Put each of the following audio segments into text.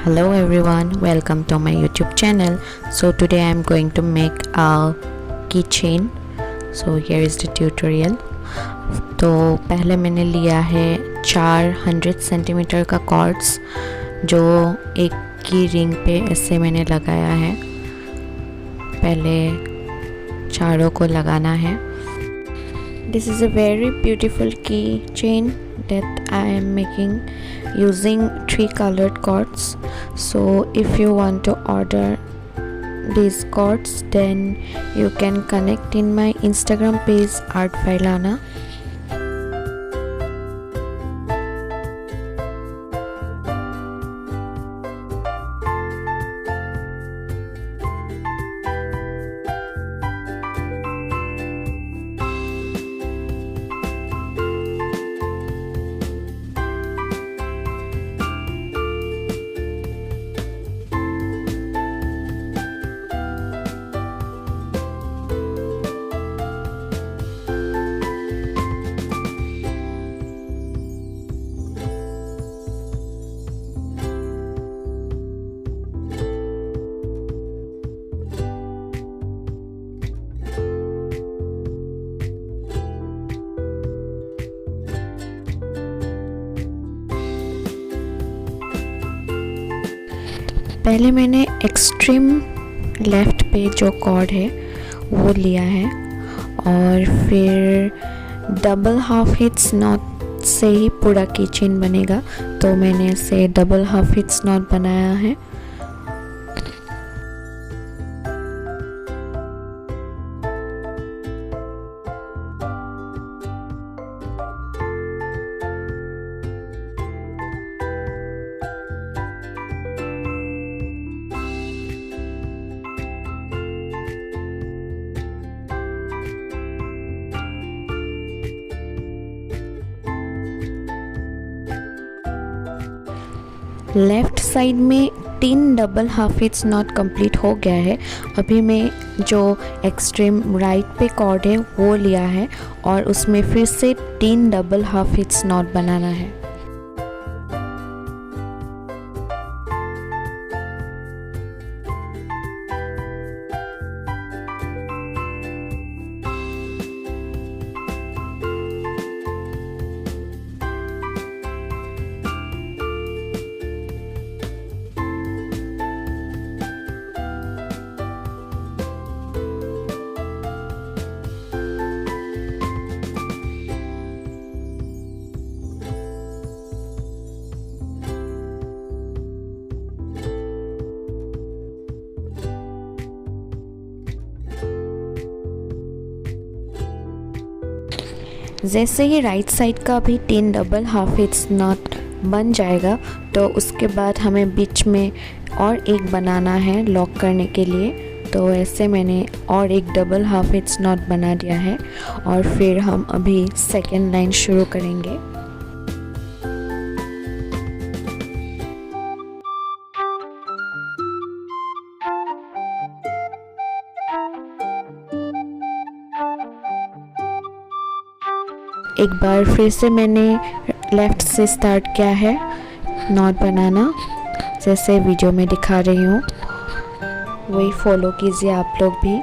Hello everyone, welcome to my YouTube channel. So today I am going to make a keychain. So here is the tutorial. तो पहले मैंने लिया है 400 centimetre का chords जो एक की रिंग पे ऐसे मैंने लगाया है। पहले चारों को लगाना है। This is a very beautiful keychain that I am making using 3 colored cords. So if you want to order these cords, then you can connect in my Instagram page Art by Lana. पहले मैंने extreme left पे जो cord है वो लिया है और फिर डबल हाफ हिट्स नॉट से ही पूरा कीचेन बनेगा, तो मैंने इसे डबल हाफ हिट्स नॉट बनाया है। लेफ़्ट साइड में 3 double half hits not complete हो गया है। अभी मैं जो एक्सट्रीम राइट पे कॉर्ड है वो लिया है और उसमें फिर से 3 डबल हाफ हिट्स नॉट बनाना है। जैसे ही राइट साइड का भी 3 डबल हाफ हिट्स नॉट बन जाएगा तो उसके बाद हमें बीच में और एक बनाना है लॉक करने के लिए। तो ऐसे मैंने और एक डबल हाफ हिट्स नॉट बना दिया है और फिर हम अभी सेकेंड लाइन शुरू करेंगे। एक बार फिर से मैंने लेफ़्ट से स्टार्ट किया है नॉट बनाना, जैसे वीडियो में दिखा रही हूँ वही फॉलो कीजिए आप लोग भी।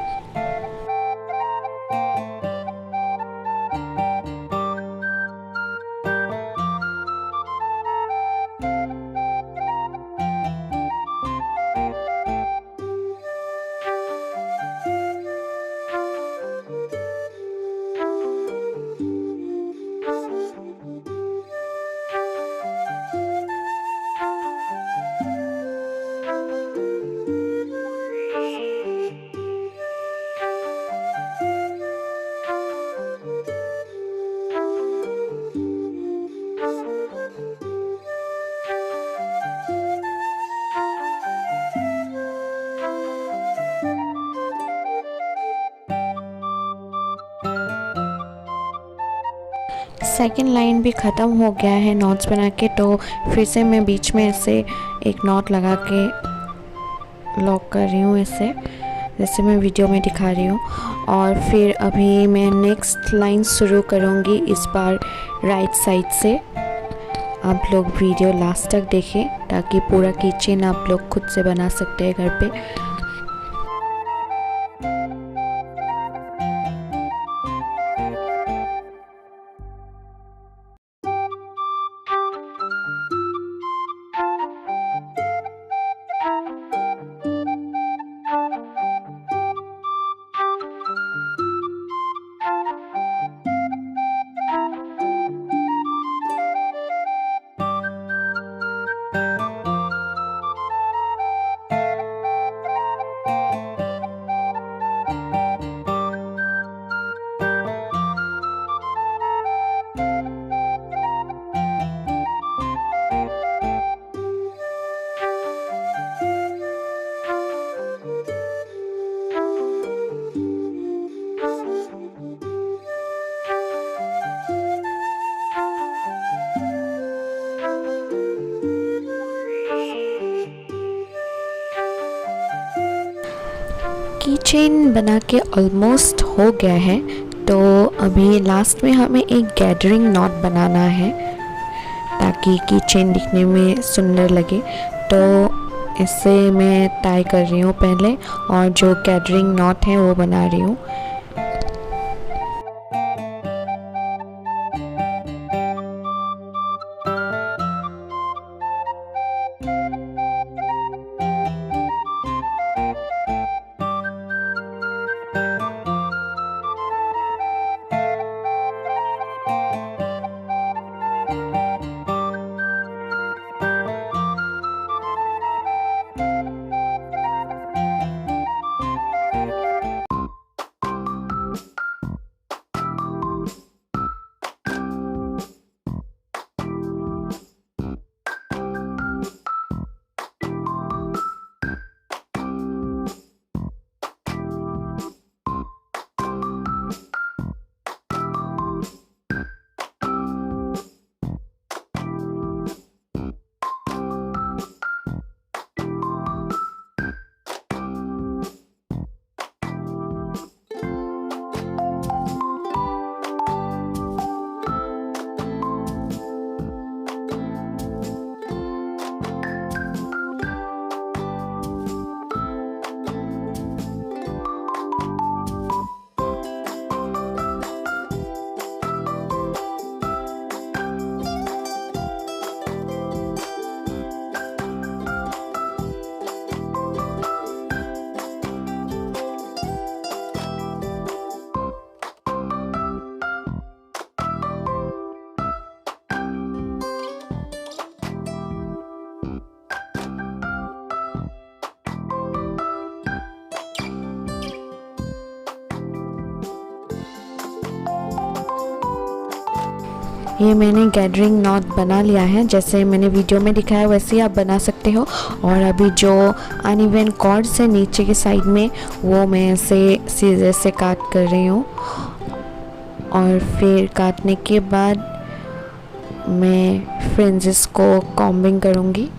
सेकेंड लाइन भी ख़त्म हो गया है नॉट्स बना के, तो फिर से मैं बीच में ऐसे एक नॉट लगा के लॉक कर रही हूँ ऐसे, जैसे मैं वीडियो में दिखा रही हूँ। और फिर अभी मैं नेक्स्ट लाइन शुरू करूँगी इस बार राइट साइड से। आप लोग वीडियो लास्ट तक देखें ताकि पूरा किचन आप लोग खुद से बना सकते हैं घर पे। की चेन बना के ऑलमोस्ट हो गया है, तो अभी लास्ट में हमें एक गैदरिंग नॉट बनाना है ताकि की चेन दिखने में सुंदर लगे। तो इसे मैं टाई कर रही हूँ पहले, और जो गैदरिंग नॉट है वो बना रही हूँ। ये मैंने गैदरिंग नॉट बना लिया है, जैसे मैंने वीडियो में दिखाया वैसे ही आप बना सकते हो। और अभी जो अनइवन कॉर्ड्स है नीचे की साइड में, वो मैं इसे सीजर से काट कर रही हूँ। और फिर काटने के बाद मैं फ्रिंजेस को कॉम्बिंग करूँगी।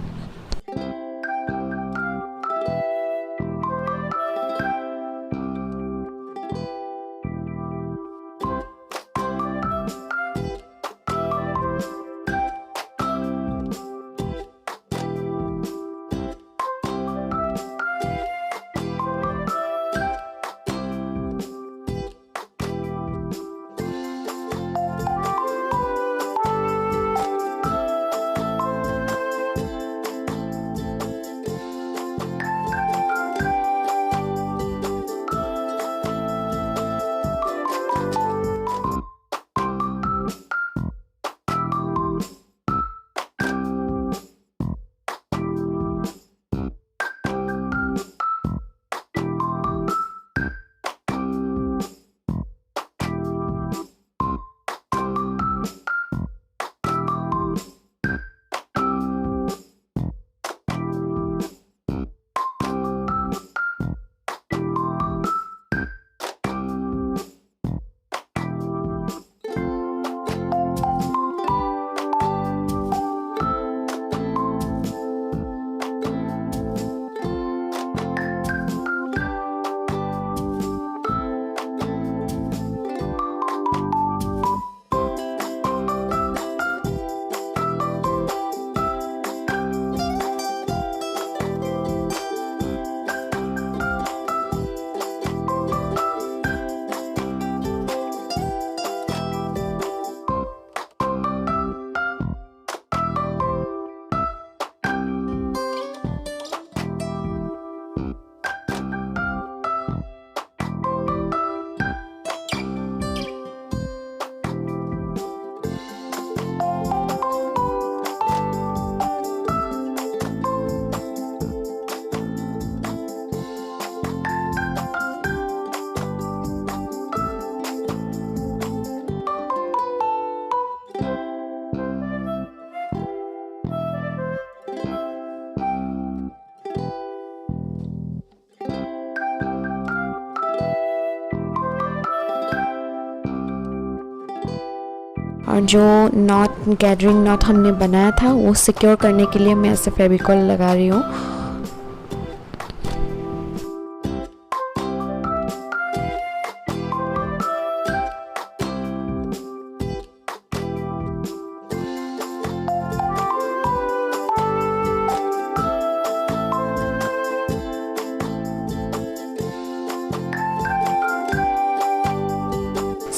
और जो नॉट गैदरिंग नॉट हमने बनाया था वो सिक्योर करने के लिए मैं ऐसे फेविकॉल लगा रही हूँ।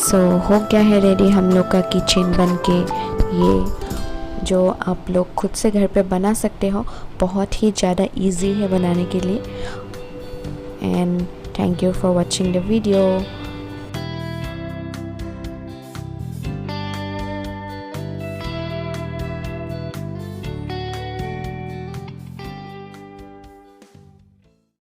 सो हो गया है रेडी हम लोग का किचन बन के। ये जो आप लोग खुद से घर पे बना सकते हो, बहुत ही ज़्यादा इजी है बनाने के लिए। And thank you for watching the video.